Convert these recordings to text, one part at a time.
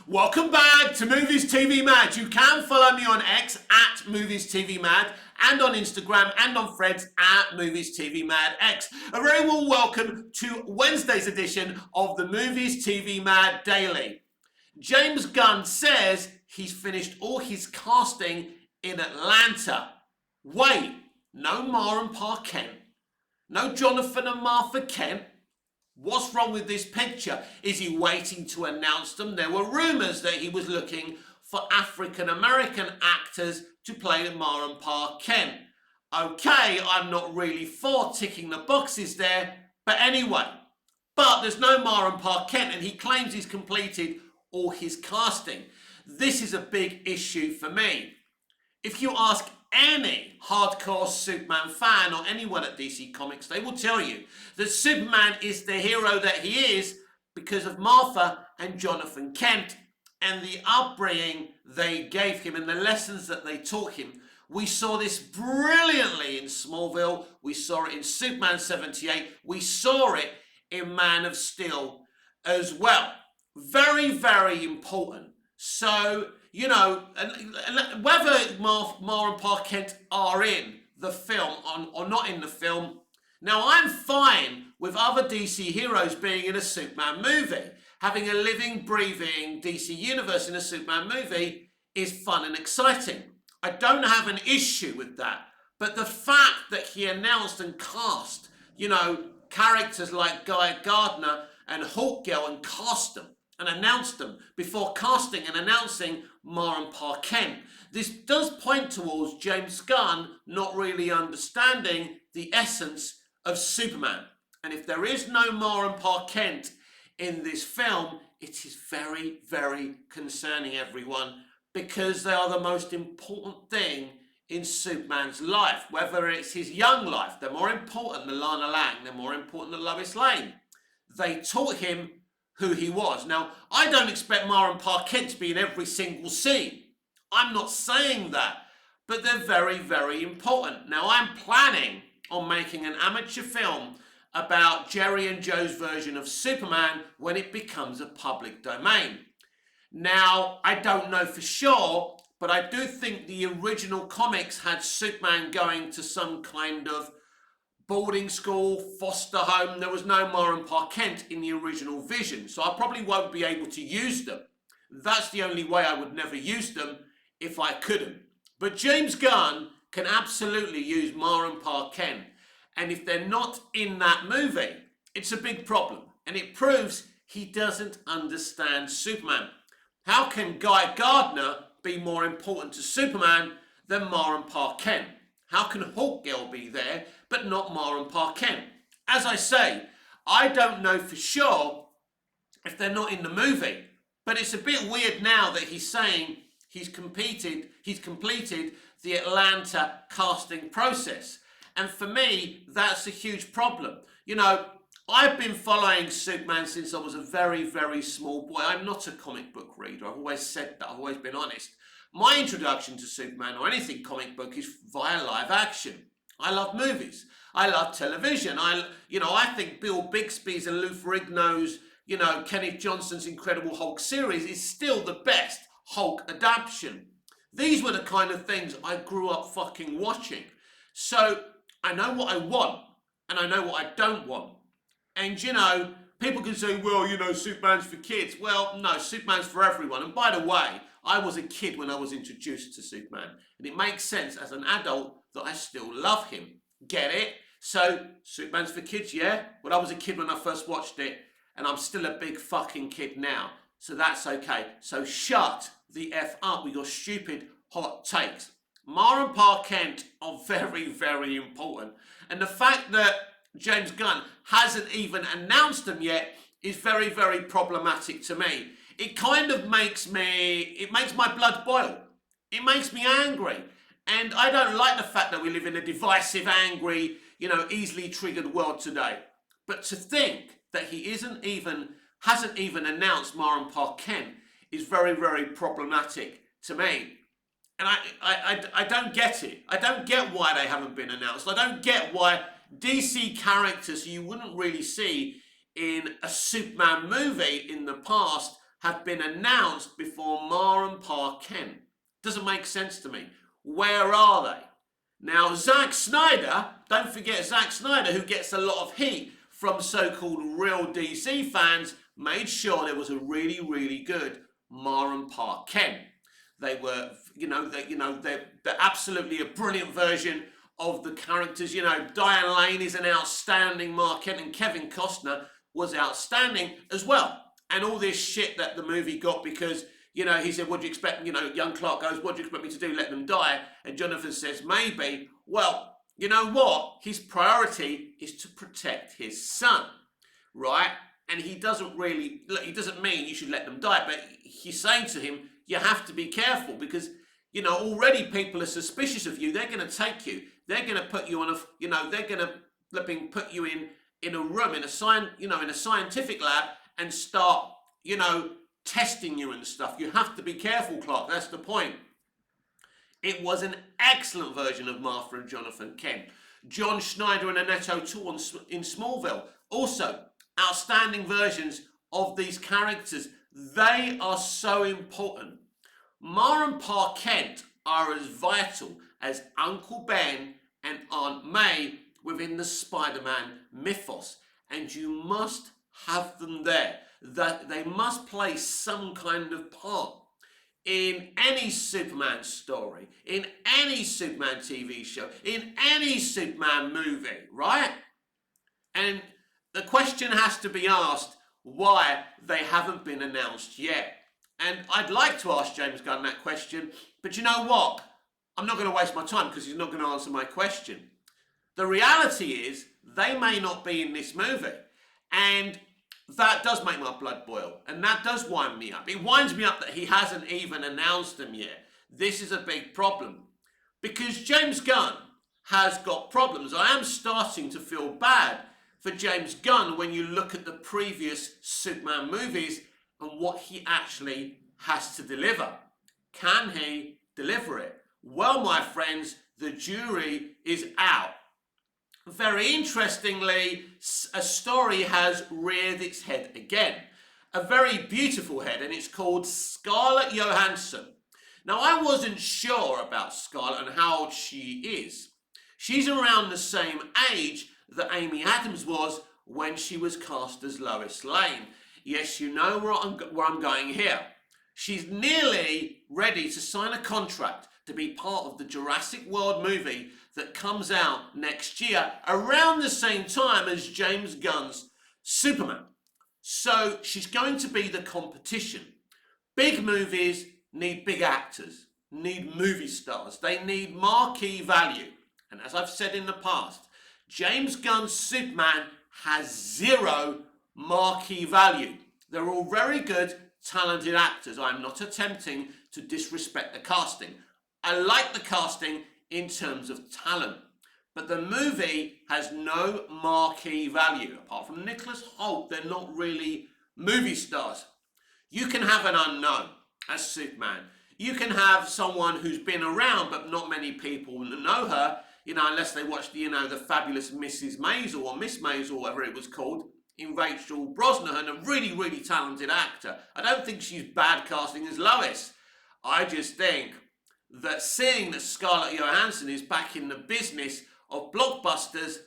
Welcome back to Movies TV Mad. You can follow me on X at Movies TV Mad and on Instagram and on Threads at Movies TV Mad X. A very warm welcome to Wednesday's edition of the Movies TV Mad Daily. James Gunn says he's finished all his casting in Atlanta. Wait, no Mar and Pa Kent? No Jonathan and Martha Kent? What's wrong with this picture? Is he waiting to announce them? There were rumours that he was looking for African American actors to play Mar and Pa Kent. Okay, I'm not really for ticking the boxes there, but anyway. But there's no Mar and Pa Kent, and he claims he's completed all his casting. This is a big issue for me. If you ask any hardcore Superman fan or anyone at DC Comics, they will tell you that Superman is the hero that he is because of Martha and Jonathan Kent and the upbringing they gave him and the lessons that they taught him. We saw this brilliantly in Smallville. We saw it in Superman 78. We saw it in Man of Steel as well. Very, very important. So, you know, whether Mar and Pa Kent are in the film or not in the film, now I'm fine with other DC heroes being in a Superman movie. Having a living, breathing DC universe in a Superman movie is fun and exciting. I don't have an issue with that. But the fact that he announced and cast, you know, characters like Guy Gardner and Hawkgirl and cast them, and announced them before casting and announcing Mar and Pa Kent. This does point towards James Gunn not really understanding the essence of Superman. And if there is no Mar and Pa Kent in this film, it is very, very concerning, everyone, because they are the most important thing in Superman's life. Whether it's his young life, they're more important than Lana Lang, they're more important than Lois Lane. They taught him who he was. Now, I don't expect Mar and Pa Kent to be in every single scene. I'm not saying that, but they're very, very important. Now, I'm planning on making an amateur film about Jerry and Joe's version of Superman when it becomes a public domain. Now, I don't know for sure, but I do think the original comics had Superman going to some kind of boarding school, foster home. There was no Mar and Pa Kent in the original vision, so I probably won't be able to use them. That's the only way I would never use them if I couldn't. But James Gunn can absolutely use Mar and Pa Kent, and if they're not in that movie, it's a big problem, and it proves he doesn't understand Superman. How can Guy Gardner be more important to Superman than Mar and Pa Kent? How can Hawkgirl be there but not Mar and Pa Kent? As I say, I don't know for sure if they're not in the movie, but it's a bit weird now that he's saying he's completed the Atlanta casting process. And for me, that's a huge problem. You know, I've been following Superman since I was a very, very small boy. I'm not a comic book reader. I've always said that. I've always been honest. My introduction to Superman or anything comic book is via live action. I love movies. I love television. I think Bill Bixby's and Lou Ferrigno's, Kenneth Johnson's Incredible Hulk series is still the best Hulk adaptation. These were the kind of things I grew up fucking watching. So I know what I want and I know what I don't want. And, people can say, well, Superman's for kids. Well, no, Superman's for everyone. And by the way, I was a kid when I was introduced to Superman. And it makes sense as an adult that I still love him. Get it? So, Superman's for kids, yeah? Well, I was a kid when I first watched it. And I'm still a big fucking kid now. So that's okay. So shut the F up with your stupid hot takes. Mar and Pa Kent are very, very important. And the fact that James Gunn hasn't even announced them yet is very, very problematic to me. It kind of makes my blood boil. It makes me angry. And I don't like the fact that we live in a divisive, angry, easily triggered world today. But to think that he hasn't even announced Mar and Pa Kent is very, very problematic to me. And I don't get it. I don't get why they haven't been announced. I don't get why DC characters you wouldn't really see in a Superman movie in the past have been announced before Ma and Pa Kent. Doesn't make sense to me. Where are they? Now, Zack Snyder, don't forget Zack Snyder, who gets a lot of heat from so-called real DC fans, made sure there was a really, really good Ma and Pa Kent. They were, they're absolutely a brilliant version of the characters. Diane Lane is an outstanding Ma Kent, and Kevin Costner was outstanding as well. And all this shit that the movie got because, he said, what do you expect? Young Clark goes, what do you expect me to do? Let them die? And Jonathan says, maybe. Well, you know what? His priority is to protect his son, right? And he doesn't really, look, he doesn't mean you should let them die, but he's saying to him, you have to be careful because, already people are suspicious of you. They're going to take you. They're going to put you on they're going to put you in a room, in a scientific lab and start, testing you and stuff. You have to be careful, Clark. That's the point. It was an excellent version of Martha and Jonathan Kent. John Schneider and Annette O'Toole in Smallville. Also, outstanding versions of these characters. They are so important. Ma and Pa Kent are as vital as Uncle Ben and Aunt May within the Spider-Man mythos. And you must have them there. That they must play some kind of part in any Superman story, in any Superman TV show, in any Superman movie, right? And the question has to be asked why they haven't been announced yet. And I'd like to ask James Gunn that question, but you know what? I'm not going to waste my time because he's not going to answer my question. The reality is they may not be in this movie. And that does make my blood boil, and that does wind me up. It winds me up that he hasn't even announced them yet. This is a big problem because James Gunn has got problems. I am starting to feel bad for James Gunn when you look at the previous Superman movies and what he actually has to deliver. Can he deliver it? Well, my friends, the jury is out. Very interestingly, a story has reared its head again. A very beautiful head, and it's called Scarlett Johansson. Now, I wasn't sure about Scarlett and how old she is. She's around the same age that Amy Adams was when she was cast as Lois Lane. Yes, you know where I'm going here. She's nearly ready to sign a contract to be part of the Jurassic World movie that comes out next year around the same time as James Gunn's Superman. So she's going to be the competition. Big movies need big actors, need movie stars. They need marquee value. And as I've said in the past, James Gunn's Superman has zero marquee value. They're all very good, talented actors. I'm not attempting to disrespect the casting. I like the casting in terms of talent, but the movie has no marquee value. Apart from Nicholas Hoult, they're not really movie stars. You can have an unknown as Superman. You can have someone who's been around, but not many people know her, unless they watched the fabulous Mrs. Maisel or Miss Maisel, whatever it was called, in Rachel Brosnahan, a really, really talented actor. I don't think she's bad casting as Lois. I just think that seeing that Scarlett Johansson is back in the business of blockbusters,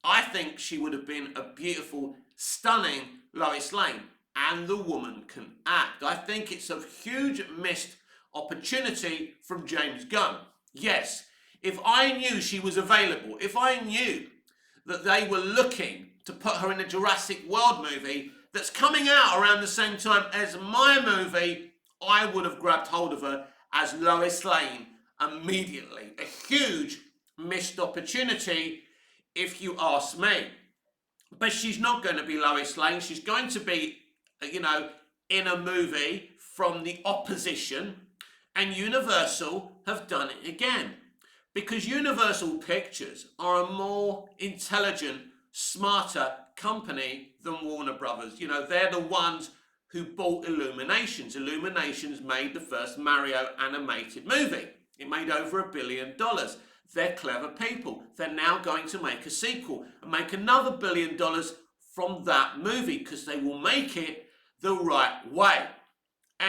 I think she would have been a beautiful, stunning Lois Lane. And the woman can act. I think it's a huge missed opportunity from James Gunn. Yes, if I knew she was available, if I knew that they were looking to put her in a Jurassic World movie that's coming out around the same time as my movie, I would have grabbed hold of her as Lois Lane immediately. A huge missed opportunity, if you ask me. But she's not going to be Lois Lane. She's going to be, in a movie from the opposition. And Universal have done it again. Because Universal Pictures are a more intelligent, smarter company than Warner Brothers. They're the ones who bought Illuminations. Illuminations made the first Mario animated movie. It made over $1 billion. They're clever people. They're now going to make a sequel and make another $1 billion from that movie because they will make it the right way.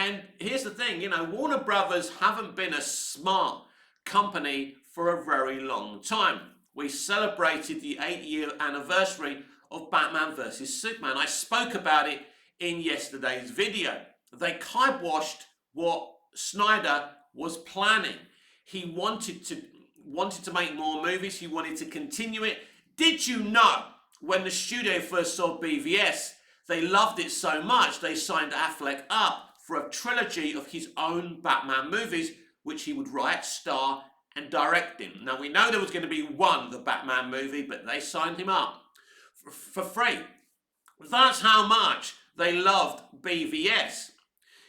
And here's the thing, Warner Brothers haven't been a smart company for a very long time. We celebrated the 8-year anniversary of Batman vs Superman. I spoke about it in yesterday's video. They kiboshed what Snyder was planning. He wanted to make more movies. He wanted to continue it. Did you know when the studio first saw BVS, they loved it so much they signed Affleck up for a trilogy of his own Batman movies, which he would write, star, and direct in. Now we know there was going to be one, the Batman movie, but they signed him up for free. That's how much they loved BVS.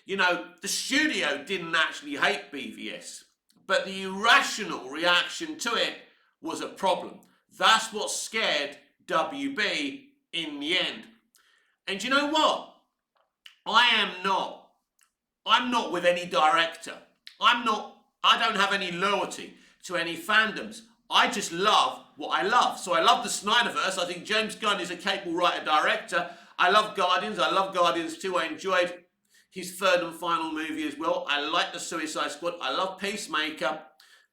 The studio didn't actually hate BVS, but the irrational reaction to it was a problem. That's what scared WB in the end. And you know what? I'm not with any director. I don't have any loyalty to any fandoms. I just love what I love. So I love the Snyderverse. I think James Gunn is a capable writer-director. I love Guardians. I love Guardians 2. I enjoyed his third and final movie as well. I like the Suicide Squad. I love Peacemaker.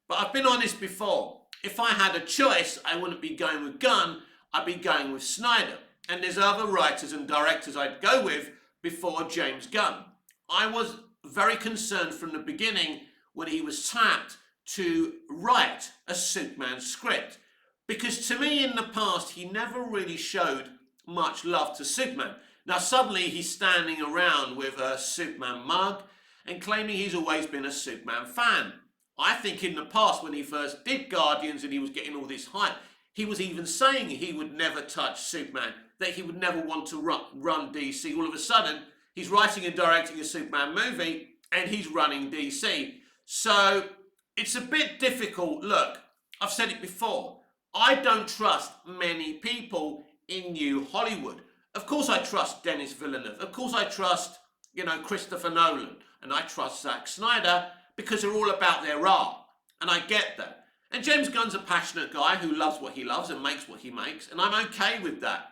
But I've been honest before. If I had a choice, I wouldn't be going with Gunn. I'd be going with Snyder. And there's other writers and directors I'd go with before James Gunn. I was very concerned from the beginning when he was tapped to write a Superman script. Because to me in the past, he never really showed much love to Superman. Now suddenly he's standing around with a Superman mug and claiming he's always been a Superman fan. I think in the past when he first did Guardians and he was getting all this hype, he was even saying he would never touch Superman, that he would never want to run DC. All of a sudden, he's writing and directing a Superman movie and he's running DC. So it's a bit difficult. Look, I've said it before. I don't trust many people in New Hollywood. Of course I trust Denis Villeneuve. Of course I trust, Christopher Nolan. And I trust Zack Snyder because they're all about their art. And I get that. And James Gunn's a passionate guy who loves what he loves and makes what he makes. And I'm okay with that.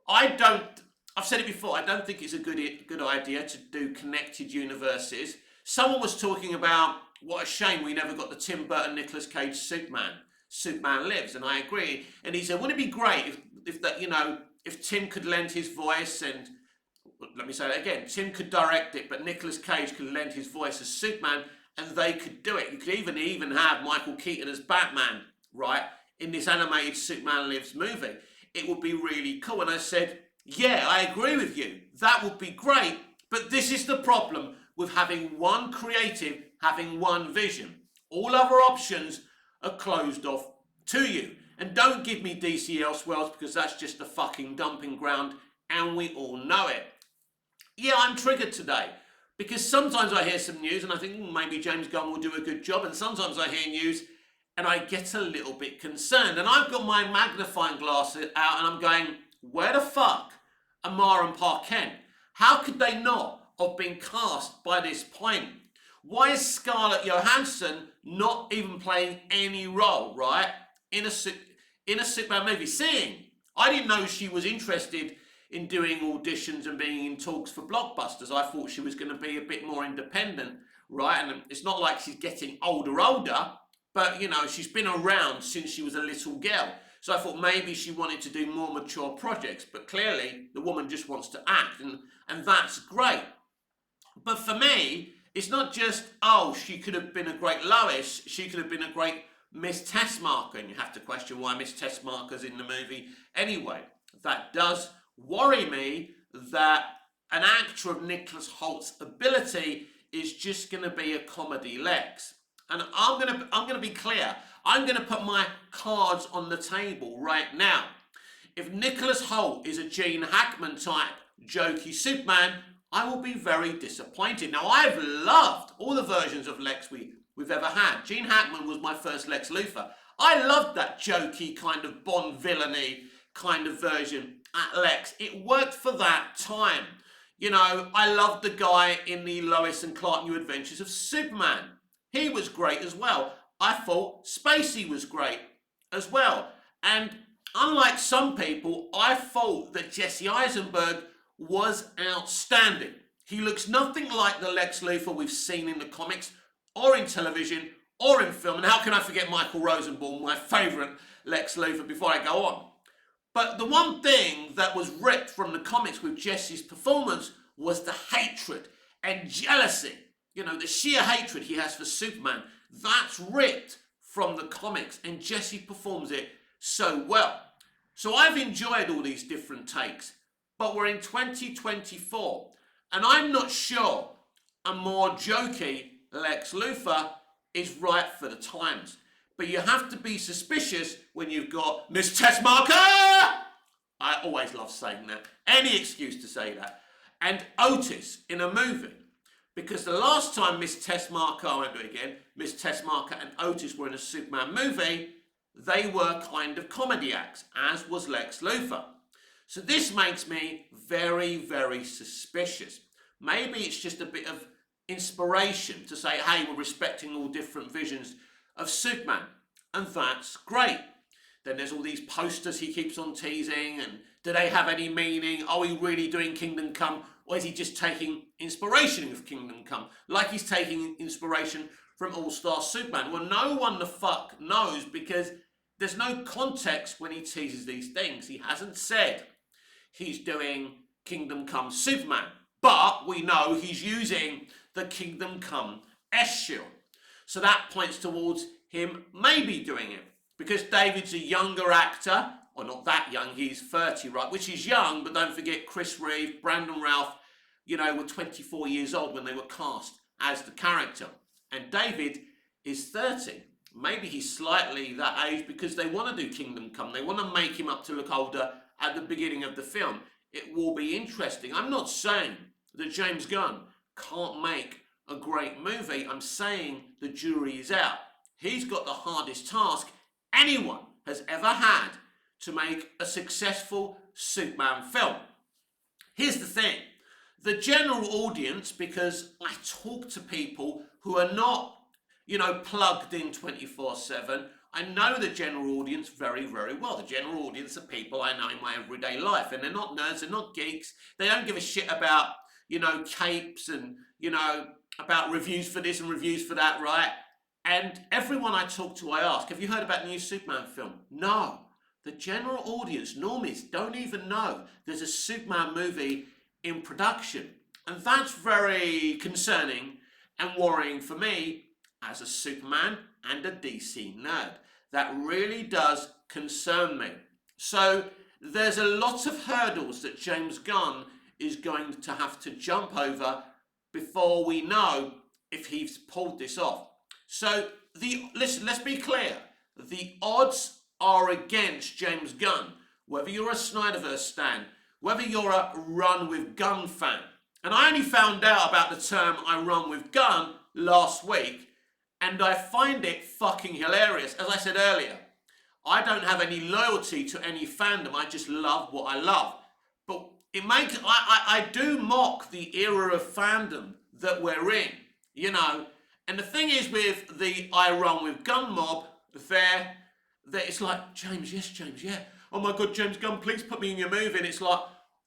I've said it before, I don't think it's a good idea to do connected universes. Someone was talking about what a shame we never got the Tim Burton Nicolas Cage Superman Lives, and I agree. And he said, wouldn't it be great if Tim could lend his voice and, let me say that again, Tim could direct it, but Nicolas Cage could lend his voice as Superman and they could do it. You could even have Michael Keaton as Batman, right, in this animated Superman Lives movie. It would be really cool. And I said, yeah, I agree with you. That would be great. But this is the problem with having one creative, having one vision. All other options are closed off to you. And don't give me DC Elseworlds because that's just a fucking dumping ground and we all know it. Yeah, I'm triggered today because sometimes I hear some news and I think maybe James Gunn will do a good job, and sometimes I hear news and I get a little bit concerned. And I've got my magnifying glass out and I'm going, where the fuck are Mara and Park Kent? How could they not have been cast by this point? Why is Scarlett Johansson not even playing any role, right, in a Superman movie? I didn't know she was interested in doing auditions and being in talks for blockbusters. I thought she was going to be a bit more independent, right? And it's not like she's getting older, but, she's been around since she was a little girl. So I thought maybe she wanted to do more mature projects, but clearly the woman just wants to act, and that's great. But for me, it's not just, she could have been a great Lois, she could have been a great Miss Tessmacher, and you have to question why Miss Tessmacher's in the movie anyway. That does worry me that an actor of Nicholas Holt's ability is just going to be a comedy Lex. And I'm gonna be clear. I'm gonna put my cards on the table right now. If Nicholas Hoult is a Gene Hackman type jokey Superman, I will be very disappointed. Now I've loved all the versions of Lex we've ever had. Gene Hackman was my first Lex Luthor. I loved that jokey kind of Bond villainy kind of version at Lex. It worked for that time. I loved the guy in the Lois and Clark New Adventures of Superman. He was great as well. I thought Spacey was great as well. And unlike some people, I thought that Jesse Eisenberg was outstanding. He looks nothing like the Lex Luthor we've seen in the comics or in television or in film. And how can I forget Michael Rosenbaum, my favourite Lex Luthor, before I go on? But the one thing that was ripped from the comics with Jesse's performance was the hatred and jealousy. You know, the sheer hatred he has for Superman. That's ripped from the comics, and Jesse performs it so well. So I've enjoyed all these different takes, but we're in 2024, and I'm not sure a more jokey Lex Luthor is right for the times. But you have to be suspicious when you've got Miss Tessmacher! I always love saying that. Any excuse to say that. And Otis in a movie. Because the last time Miss Tessmacher, I won't do it again, Miss Tessmacher and Otis were in a Superman movie, they were kind of comedy acts, as was Lex Luthor. So this makes me very, very suspicious. Maybe it's just a bit of inspiration to say, hey, we're respecting all different visions of Superman. And that's great. Then there's all these posters he keeps on teasing, and do they have any meaning? Are we really doing Kingdom Come? Or is he just taking inspiration of Kingdom Come? Like he's taking inspiration from All-Star Superman. Well, no one the fuck knows, because there's no context when he teases these things. He hasn't said he's doing Kingdom Come Superman. But we know he's using the Kingdom Come S-Shield. So that points towards him maybe doing it. Because David's a younger actor, or not that young, he's 30, right? Which is young, but don't forget Chris Reeve, Brandon Routh, were 24 years old when they were cast as the character. And David is 30. Maybe he's slightly that age because they want to do Kingdom Come. They want to make him up to look older at the beginning of the film. It will be interesting. I'm not saying that James Gunn can't make a great movie. I'm saying the jury is out. He's got the hardest task anyone has ever had to make a successful Superman film. Here's the thing. The general audience, because I talk to people who are not, plugged in 24/7, I know the general audience very, very well. The general audience are people I know in my everyday life, and they're not nerds, they're not geeks. They don't give a shit about, capes and, about reviews for this and reviews for that, right? And everyone I talk to, I ask, have you heard about the new Superman film? No. The general audience, normies, don't even know there's a Superman movie in production. And that's very concerning and worrying for me as a Superman and a DC nerd. That really does concern me. So there's a lot of hurdles that James Gunn is going to have to jump over before we know if he's pulled this off. So listen, let's be clear. The odds are against James Gunn, whether you're a Snyderverse stan, whether you're a Run with Gunn fan. And I only found out about the term I run with Gunn last week, and I find it fucking hilarious. As I said earlier, I don't have any loyalty to any fandom. I just love what I love. But I do mock the era of fandom that we're in, And the thing is with the I Run With Gunn mob, that it's like, James, yes, James, yeah. Oh my God, James Gunn, please put me in your movie. And it's like,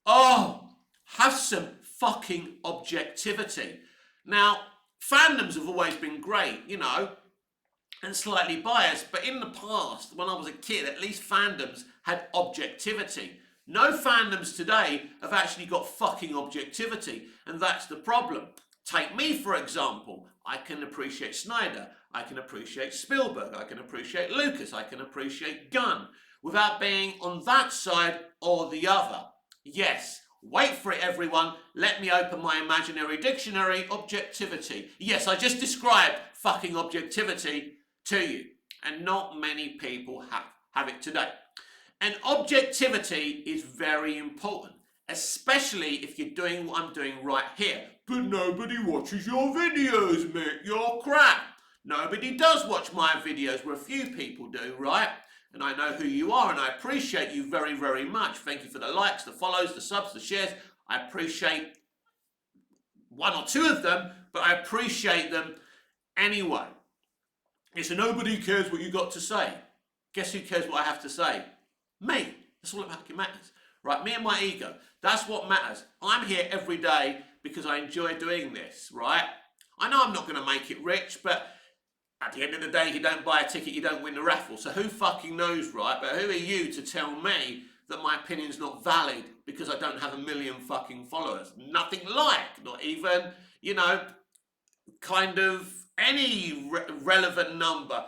oh, have some fucking objectivity. Now, fandoms have always been great, and slightly biased. But in the past, when I was a kid, at least fandoms had objectivity. No fandoms today have actually got fucking objectivity. And that's the problem. Take me, for example. I can appreciate Snyder. I can appreciate Spielberg. I can appreciate Lucas. I can appreciate Gunn without being on that side or the other. Yes, wait for it, everyone. Let me open my imaginary dictionary. Objectivity. Yes, I just described fucking objectivity to you. And not many people have it today. And objectivity is very important, especially if you're doing what I'm doing right here. But nobody watches your videos, Mick. You're crap. Nobody does watch my videos, where a few people do, right? And I know who you are, and I appreciate you very, very much. Thank you for the likes, the follows, the subs, the shares. I appreciate one or two of them, but I appreciate them anyway. It's nobody cares what you got to say. Guess who cares what I have to say? Me. That's all that fucking matters. Right, me and my ego. That's what matters. I'm here every day because I enjoy doing this, right? I know I'm not going to make it rich, but at the end of the day, you don't buy a ticket, you don't win the raffle. So who fucking knows, right? But who are you to tell me that my opinion's not valid because I don't have a million fucking followers? Nothing like, not even, you know, kind of any relevant number.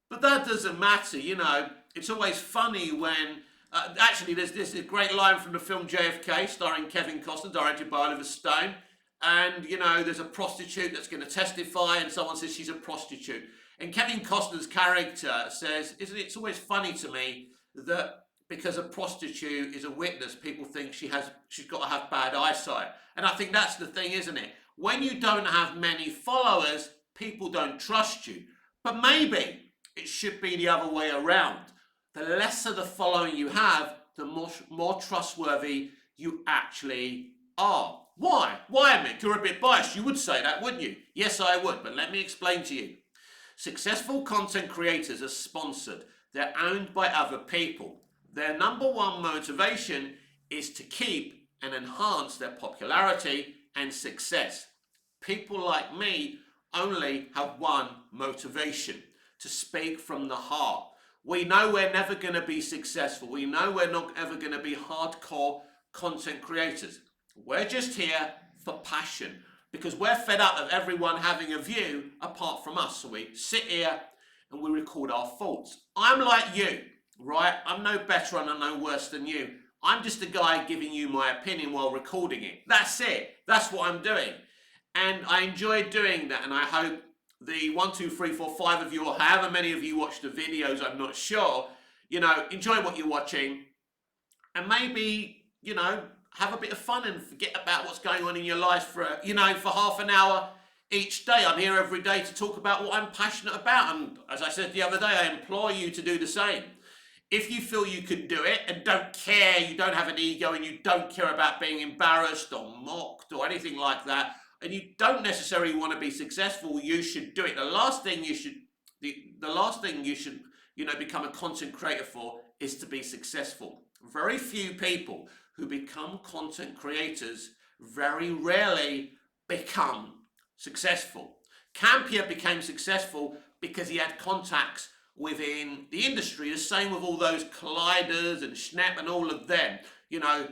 But that doesn't matter, you know. It's always funny when actually there's this great line from the film JFK starring Kevin Costner, directed by Oliver Stone. And you know, there's a prostitute that's going to testify, and someone says she's a prostitute. And Kevin Costner's character says, "Isn't it? It's always funny to me that because a prostitute is a witness, people think she's got to have bad eyesight." And I think that's the thing, isn't it? When you don't have many followers, people don't trust you. But maybe it should be the other way around. The lesser the following you have, the more trustworthy you actually are. Why? Why, Mick? You're a bit biased. You would say that, wouldn't you? Yes, I would, but let me explain to you. Successful content creators are sponsored. They're owned by other people. Their number one motivation is to keep and enhance their popularity and success. People like me only have one motivation: to speak from the heart. We know we're never going to be successful. We know we're not ever going to be hardcore content creators. We're just here for passion because we're fed up of everyone having a view apart from us. So we sit here and we record our thoughts. I'm like you, right? I'm no better and I'm no worse than you. I'm just a guy giving you my opinion while recording it. That's it. That's what I'm doing. And I enjoy doing that, and I hope the 1, 2, 3, 4, 5 of you, or however many of you watch the videos, I'm not sure, you know, enjoy what you're watching, and maybe, you know, have a bit of fun and forget about what's going on in your life for, you know, for half an hour each day. I'm here every day to talk about what I'm passionate about, and as I said the other day, I implore you to do the same. If you feel you can do it and don't care, you don't have an ego, and you don't care about being embarrassed or mocked or anything like that, and you don't necessarily want to be successful, you should do it. The last thing you should, you know, become a content creator for is to be successful. Very few people who become content creators very rarely become successful. Campier became successful because he had contacts within the industry. The same with all those Colliders and Schnepp and all of them. You know,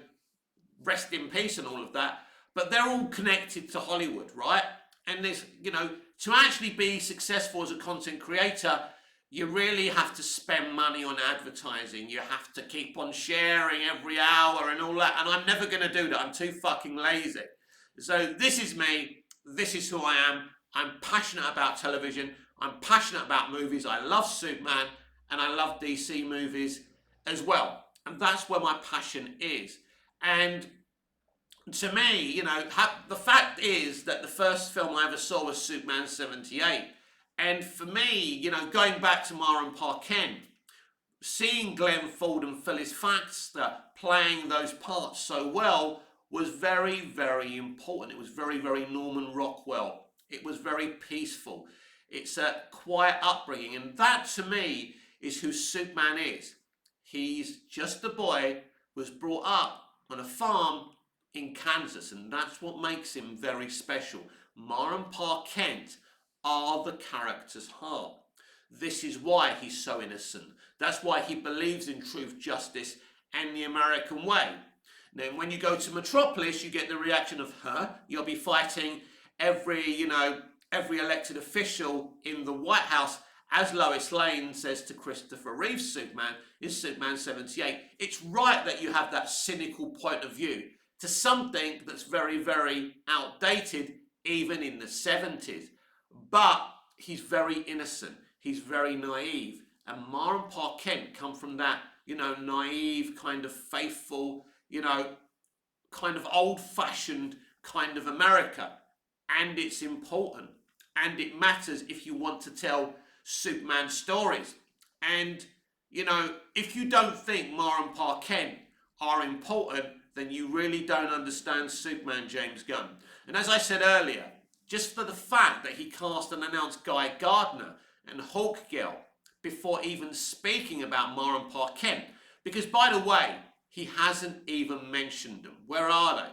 rest in peace and all of that. But they're all connected to Hollywood, right? And there's, you know, to actually be successful as a content creator, you really have to spend money on advertising. You have to keep on sharing every hour and all that. And I'm never going to do that. I'm too fucking lazy. So this is me. This is who I am. I'm passionate about television. I'm passionate about movies. I love Superman and I love DC movies as well. And that's where my passion is. And to me, you know, the fact is that the first film I ever saw was Superman 78. And for me, you know, going back to Mara Park Kent, seeing Glenn Ford and Phyllis Thaxter playing those parts so well was very, very important. It was very, very Norman Rockwell. It was very peaceful. It's a quiet upbringing. And that, to me, is who Superman is. He's just a boy who was brought up on a farm in Kansas, and that's what makes him very special. Mara and Pa Kent are the character's heart. This is why he's so innocent. That's why he believes in truth, justice, and the American way. Now, when you go to Metropolis, you get the reaction of, huh? You'll be fighting every elected official in the White House, as Lois Lane says to Christopher Reeve's Superman in Superman 78. It's right that you have that cynical point of view to something that's very, very outdated, even in the 70s. But he's very innocent. He's very naive. And Mara and Pa Kent come from that, you know, naive, kind of faithful, you know, kind of old-fashioned kind of America. And it's important. And it matters if you want to tell Superman stories. And, you know, if you don't think Mara and Pa Kent are important, then you really don't understand Superman, James Gunn. And as I said earlier, just for the fact that he cast and announced Guy Gardner and Hawkgirl before even speaking about Mara and Pa Kent, because by the way, he hasn't even mentioned them. Where are they?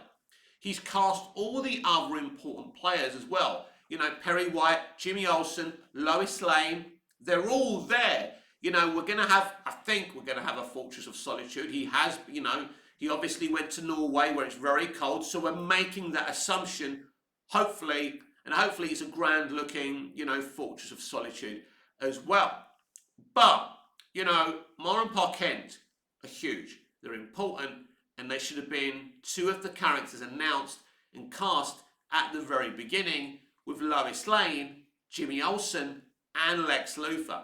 he's cast all the other important players as well. You know, Perry White, Jimmy Olsen, Lois Lane, they're all there. You know, I think we're going to have a Fortress of Solitude. He has, you know, he obviously went to Norway where it's very cold. So we're making that assumption, hopefully, and hopefully it's a grand looking, you know, Fortress of Solitude as well. But, you know, Mar and Pa Kent are huge. They're important, and they should have been two of the characters announced and cast at the very beginning with Lois Lane, Jimmy Olsen, and Lex Luthor.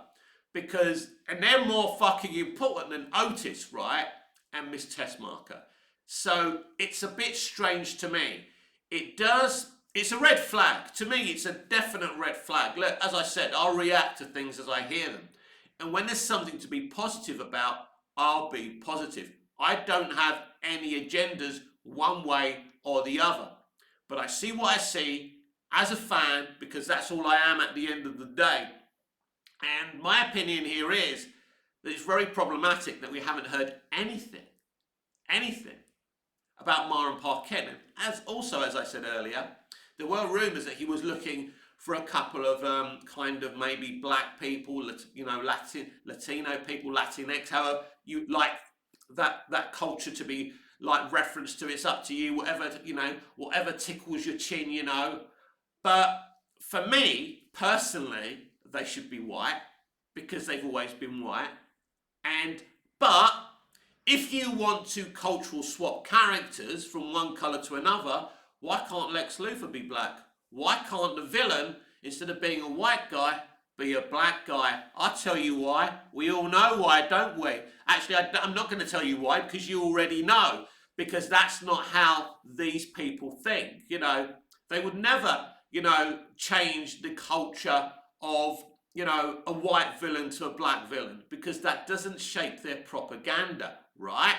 And they're more fucking important than Otis, right? And Miss Tessmacher. So it's a bit strange to me. It's a red flag. To me, it's a definite red flag. Look, as I said, I'll react to things as I hear them. And when there's something to be positive about, I'll be positive. I don't have any agendas one way or the other. But I see what I see as a fan, because that's all I am at the end of the day. And my opinion here is that it's very problematic that we haven't heard anything about Mar and Pa Kent. And as I said earlier, there were rumours that he was looking for a couple of kind of maybe black people, you know, Latino people, Latinx, however you like that culture to be like referenced to. It's up to you, whatever, you know, whatever tickles your chin, you know. But for me personally, they should be white because they've always been white. But if you want to cultural swap characters from one colour to another, why can't Lex Luthor be black? Why can't the villain, instead of being a white guy, be a black guy? I'll tell you why. We all know why, don't we? Actually, I'm not going to tell you why, because you already know. Because that's not how these people think. You know, they would never, you know, change the culture of, you know, a white villain to a black villain, because that doesn't shape their propaganda, right?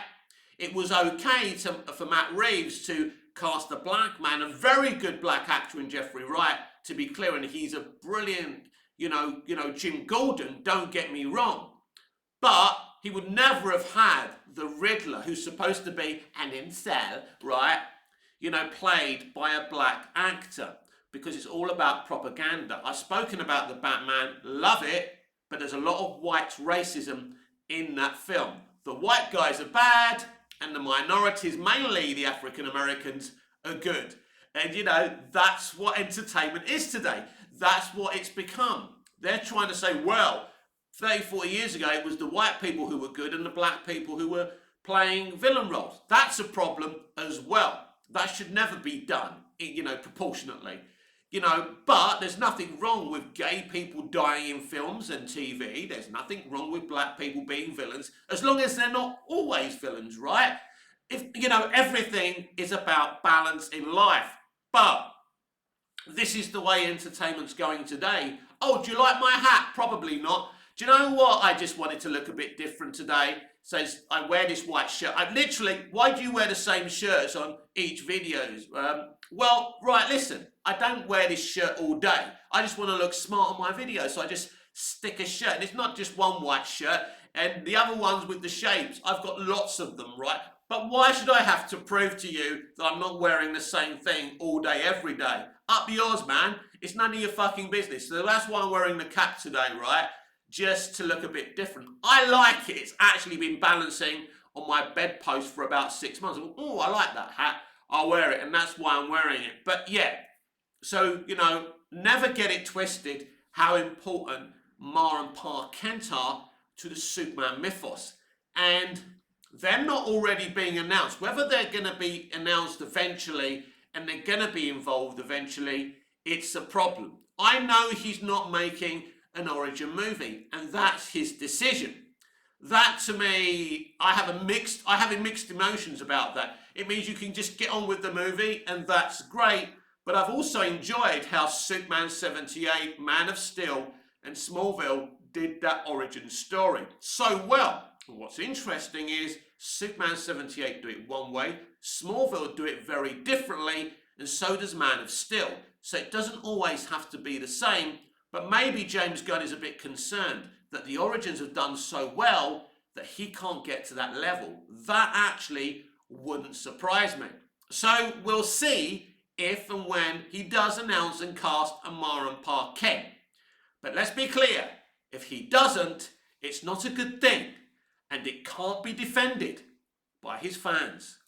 It was okay for Matt Reeves to cast a black man, a very good black actor in Jeffrey Wright, to be clear, and he's a brilliant, you know, Jim Gordon, don't get me wrong. But he would never have had the Riddler, who's supposed to be an incel, right? You know, played by a black actor, because it's all about propaganda. I've spoken about the Batman, love it, but there's a lot of white racism in that film. The white guys are bad, and the minorities, mainly the African Americans, are good. And, you know, that's what entertainment is today. That's what it's become. They're trying to say, well, 30, 40 years ago, it was the white people who were good and the black people who were playing villain roles. That's a problem as well. That should never be done, you know, proportionately. You know, but there's nothing wrong with gay people dying in films and TV. There's nothing wrong with black people being villains, as long as they're not always villains, right? If, you know, everything is about balance in life. But this is the way entertainment's going today. Oh, do you like my hat? Probably not. Do you know what? I just wanted to look a bit different today. Says I wear this white shirt. Why do you wear the same shirts on each videos? Well, right, listen, I don't wear this shirt all day. I just want to look smart on my video, so I just stick a shirt. And it's not just one white shirt, and the other ones with the shapes, I've got lots of them, right? But why should I have to prove to you that I'm not wearing the same thing all day, every day? Up yours, man. It's none of your fucking business. So that's why I'm wearing the cap today, right? Just to look a bit different. I like it. It's actually been balancing on my bedpost for about 6 months. Oh, I like that hat. I'll wear it, and that's why I'm wearing it. But yeah, so, you know, never get it twisted how important Mar and Pa Kent are to the Superman mythos. And they're not already being announced. Whether they're going to be announced eventually and they're going to be involved eventually, it's a problem. I know he's not making an origin movie, and that's his decision. That, to me, I have mixed emotions about that. It means you can just get on with the movie, and that's great. But I've also enjoyed how Superman 78, Man of Steel, and Smallville did that origin story so well. And what's interesting is Superman 78 do it one way, Smallville do it very differently, and so does Man of Steel. So it doesn't always have to be the same, but maybe James Gunn is a bit concerned that the origins have done so well that he can't get to that level. That actually wouldn't surprise me. So we'll see if and when he does announce and cast Amaran Parkin. But let's be clear, if he doesn't, it's not a good thing, and it can't be defended by his fans.